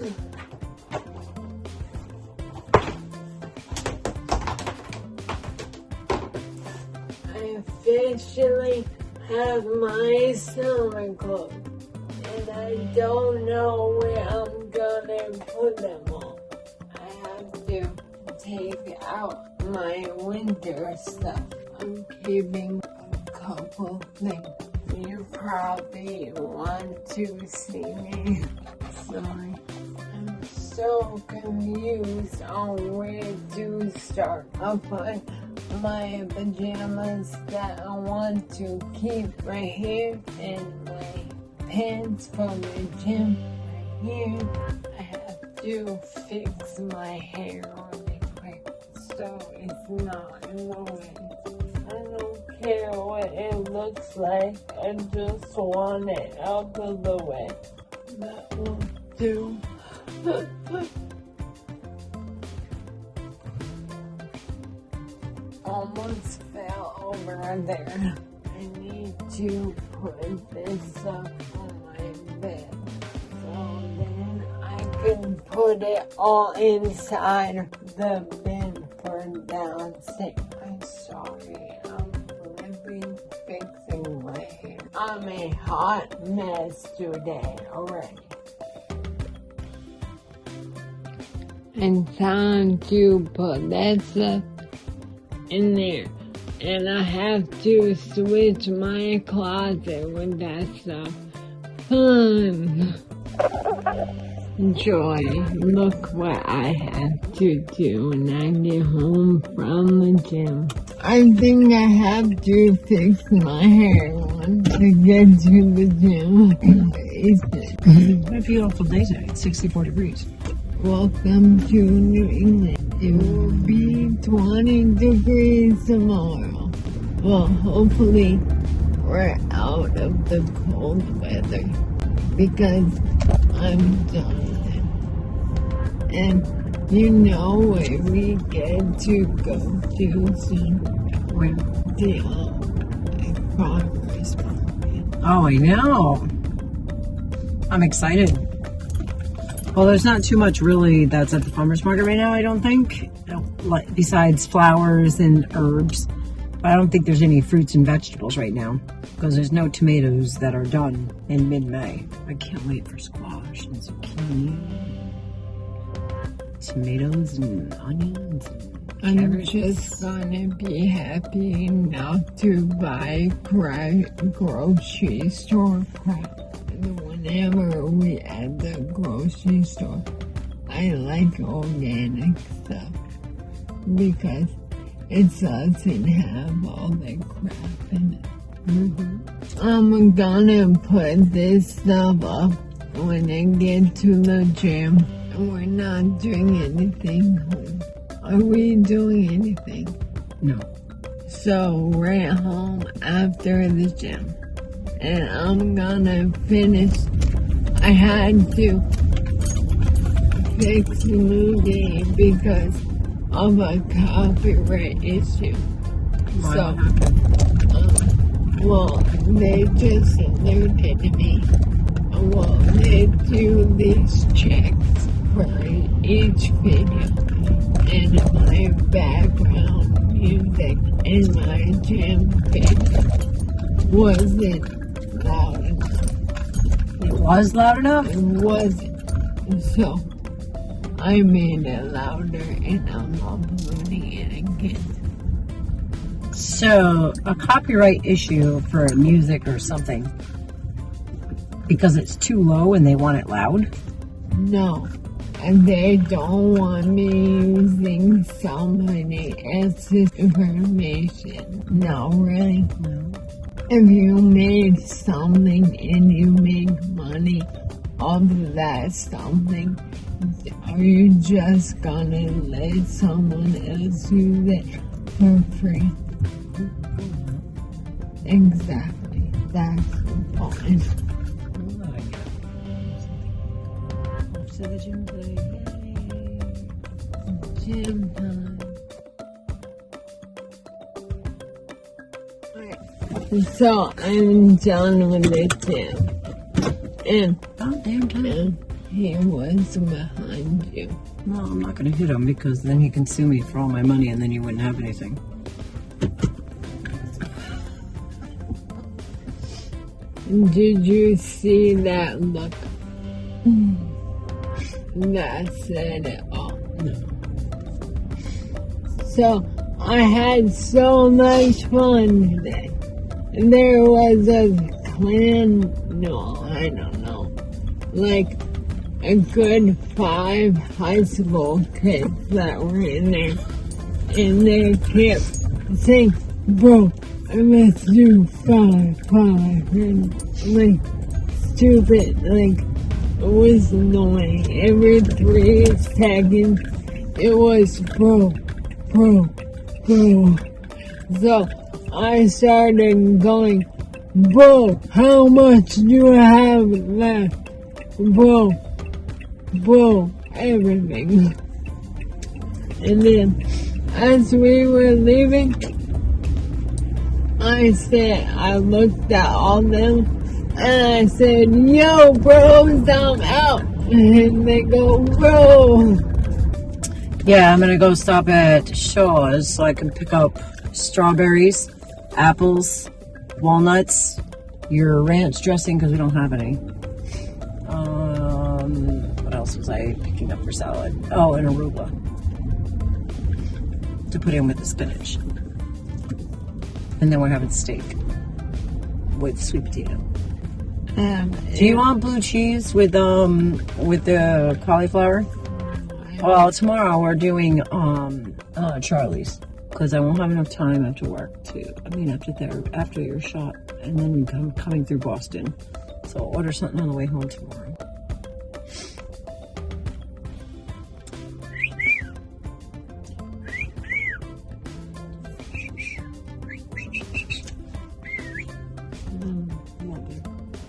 I officially have my summer clothes, and I don't know where I'm gonna put them all. I have to take out my winter stuff. I'm keeping a couple things. You probably want to see me. Sorry. I'm so confused on where to start. I'll put my pajamas that I want to keep right here and my pants from the gym right here. I have to fix my hair really quick so it's not annoying. I don't care what it looks like, I just want it out of the way. That will do. Almost fell over there. I need to put this up on my bed so then I can put it all inside the bin for downstairs. I'm sorry, I'm flipping, fixing my hair. I'm a hot mess today already. And time to put that stuff in there, and I have to switch my closet with that stuff. Fun! Joy, look what I have to do when I get home from the gym. I think I have to fix my hair once I get to the gym. What a beautiful day today. It's 64 degrees. Welcome to New England. It will be 20 degrees tomorrow. Well, hopefully we're out of the cold weather because I'm done with it. And you know where we get to go to soon? Where? The progress market. Oh, I know. I'm excited. Well, there's not too much really that's at the farmer's market right now, I don't think. Like, besides flowers and herbs. But I don't think there's any fruits and vegetables right now. Because there's no tomatoes that are done in mid-May. I can't wait for squash and zucchini. Tomatoes and onions and I'm carrots. just gonna be happy enough to buy grocery store crap. Whenever we at the grocery store, I like organic stuff because it doesn't have all the crap in it. I'm gonna put this stuff up when I get to the gym. We're not doing anything home. Are we doing anything? No. So we're at home after the gym. And I'm gonna finish. I had to fix the movie because of a copyright issue. Wow. Well, they just alerted me. Well, they do these checks for each video, and my background music in my gym video wasn't loud enough. It was loud enough? It wasn't. So I made it louder and I'm uploading it again. So a copyright issue for music or something because it's too low and they want it loud? No. And they don't want me using somebody else's information. No, really? No. If you made something and you make money off of that something, are you just gonna let someone else use it for free? Exactly. That's the point. So the gym today. Yay. Gym time. So I'm done with the gym. And About damn time. He was behind you. Well, I'm not going to hit him because then he can sue me for all my money and then you wouldn't have anything. Did you see that look? That said it all. No. So, I had so much fun today. There was a clan, no, I don't know, like a good 5 high school kids that were in there. And they kept saying, bro, I must do 5. And like, stupid, like, it was annoying. Every 3 seconds, it was bro. So, I started going, bro, how much do I have left? Bro, everything. And then, as we were leaving, I looked at all them, and I said, yo, bros, I'm out. And they go, bro. Yeah, I'm going to go stop at Shaw's so I can pick up strawberries, apples, walnuts, your ranch dressing because we don't have any. What else was I picking up for salad? Oh, and arugula to put in with the spinach. And then we're having steak with sweet potato. Do you want blue cheese with the cauliflower? Well, tomorrow we're doing Charlie's because I won't have enough time after work after your shot, and then coming through Boston. So I'll order something on the way home tomorrow.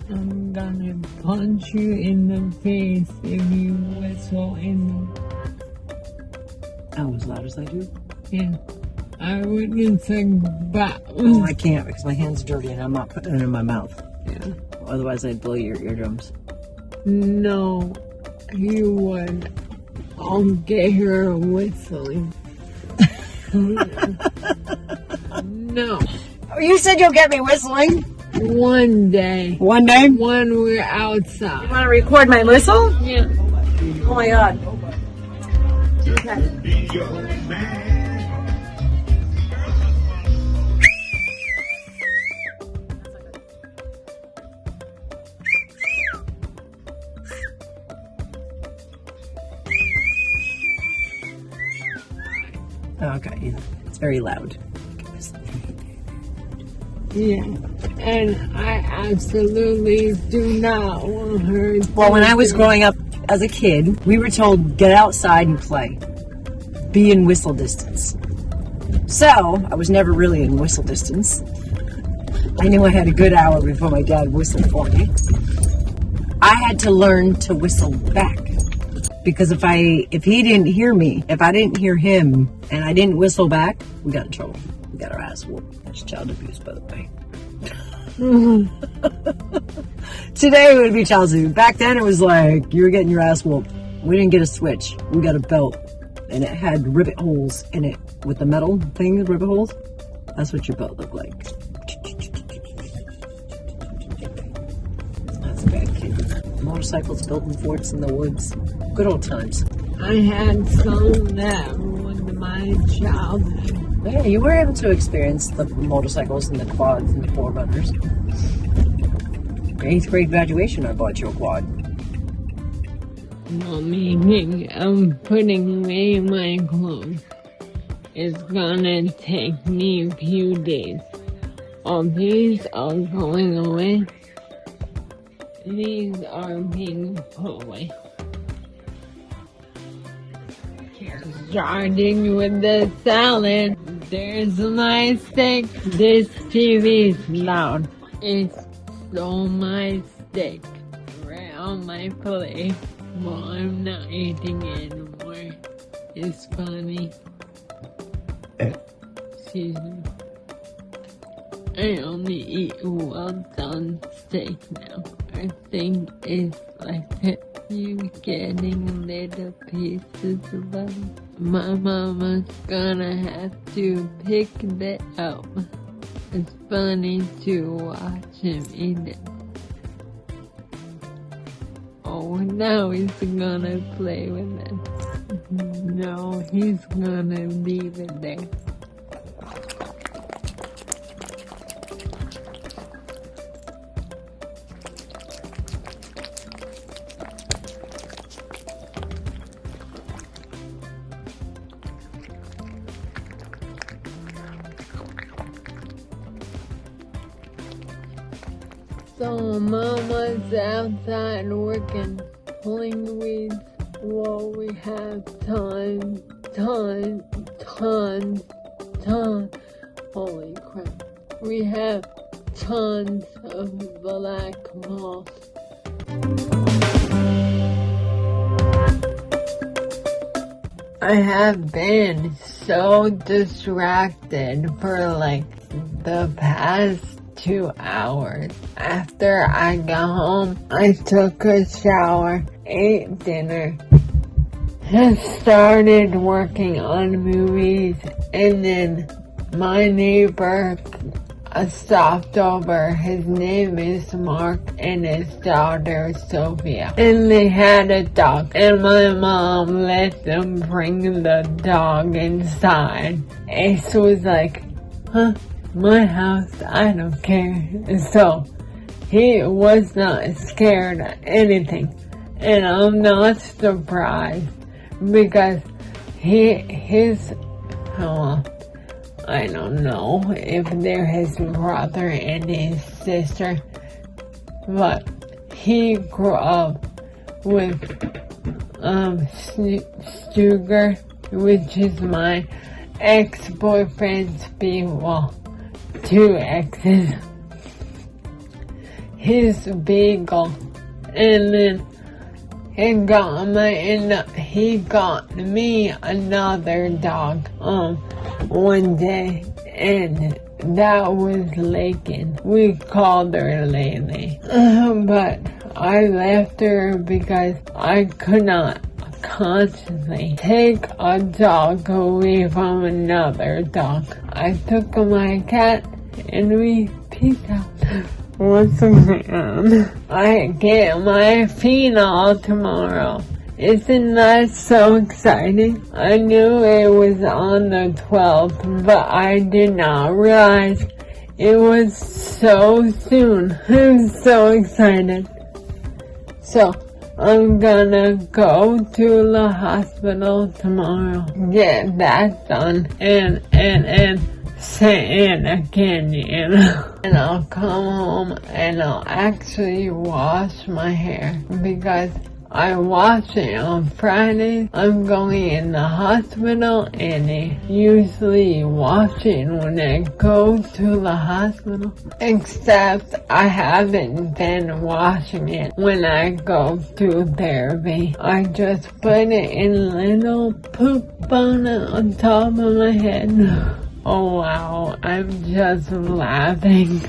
I'm gonna punch you in the face if you whistle in the... Oh, as loud as I do? Yeah. I wouldn't think that. Oh, I can't because my hand's dirty and I'm not putting it in my mouth. Yeah. Otherwise I'd blow your eardrums. No, you would. I'll get her whistling. No. You said you'll get me whistling? One day. One day? When we're outside. You want to record my whistle? Yeah. Oh my god. Okay. Okay, yeah. It's very loud. Yeah, and I absolutely do not want her to... Well, when I was growing up as a kid, we were told, get outside and play. Be in whistle distance. So, I was never really in whistle distance. I knew I had a good hour before my dad whistled for me. I had to learn to whistle back. Because if he didn't hear me, if I didn't hear him, and I didn't whistle back, we got in trouble. We got our ass whooped. That's child abuse, by the way. Today it would be child abuse. Back then it was like, you were getting your ass whooped. We didn't get a switch. We got a belt. And it had rivet holes in it. With the metal thing, rivet holes. That's what your belt looked like. That's a bad kid. Motorcycles building forts in the woods. Good old times. I had some that ruined my childhood. Yeah, you were able to experience the motorcycles and the quads and the 4-runners. Your 8th grade graduation, I bought you a quad. Mommy, I'm putting away my clothes. It's gonna take me a few days. All these are going away. These are being put away. Starting with the salad. There's my steak. This TV is loud. It's so my steak right on my plate. Well, I'm not eating it anymore. It's funny. Excuse me. I only eat well done steak now. I think it's like it. you getting little pieces of them. My mama's gonna have to pick it up. It's funny to watch him eat it. Oh, now he's gonna play with it. No, he's gonna leave it there. So Mama's outside working, pulling weeds, while we have tons, holy crap. We have tons of black moss. I have been so distracted for like the past 2 hours. After I got home, I took a shower, ate dinner, and started working on movies, and then my neighbor stopped over. His name is Mark, and his daughter Sophia, and they had a dog, and my mom let them bring the dog inside. Ace was like, huh? My house, I don't care. So, he was not scared of anything. And I'm not surprised because I don't know if they're his brother and his sister, but he grew up with Stuger, which is my ex-boyfriend's two exes. His beagle, and then he got me another dog one day, and that was Lakin. We called her Lele, but I left her because I could not consciously take a dog away from another dog. I took my cat and we peaced out. Once again, I get my phenol tomorrow. Isn't that so exciting? I knew it was on the 12th, but I did not realize it was so soon. I'm so excited. So, I'm gonna go to the hospital tomorrow, get that done, and Santa Canyon. And I'll come home and I'll actually wash my hair because I wash it on Friday. I'm going in the hospital and they usually wash it when I go to the hospital. Except I haven't been washing it when I go to therapy. I just put it in a little poop bonnet on top of my head. Oh wow, I'm just laughing.